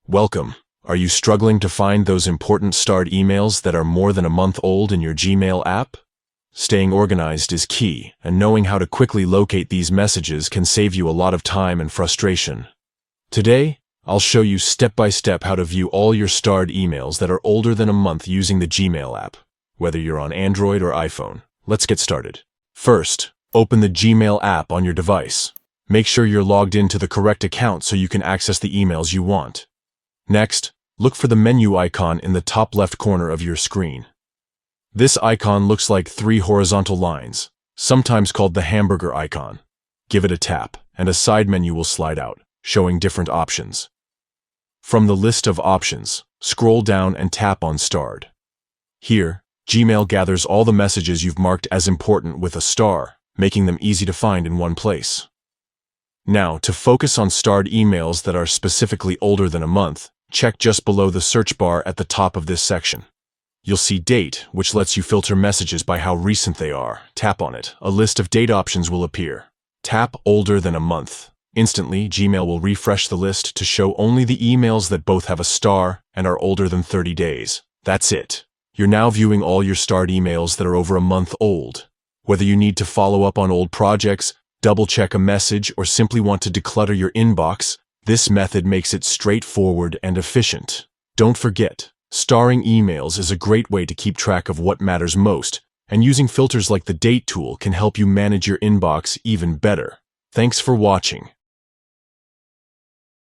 Welcome. Are you struggling to find those important starred emails that are more than a month old in your Gmail app? Staying organized is key, and knowing how to quickly locate these messages can save you a lot of time and frustration. Today, I'll show you step by step how to view all your starred emails that are older than a month using the Gmail app, whether you're on Android or iPhone. Let's get started. First, open the Gmail app on your device. Make sure you're logged into the correct account so you can access the emails you want. Next, look for the menu icon in the top left corner of your screen. This icon looks like 3 horizontal lines, sometimes called the hamburger icon. Give it a tap, and a side menu will slide out, showing different options. From the list of options, scroll down and tap on Starred. Here, Gmail gathers all the messages you've marked as important with a star, making them easy to find in one place. Now, to focus on starred emails that are specifically older than a month, check just below the search bar at the top of this section. You'll see Date, which lets you filter messages by how recent they are. Tap on it. A list of date options will appear. Tap Older than a month. Instantly, Gmail will refresh the list to show only the emails that both have a star and are older than 30 days. That's it. You're now viewing all your starred emails that are over a month old. Whether you need to follow up on old projects, double-check a message, or simply want to declutter your inbox, this method makes it straightforward and efficient. Don't forget, starring emails is a great way to keep track of what matters most, and using filters like the Date tool can help you manage your inbox even better. Thanks for watching.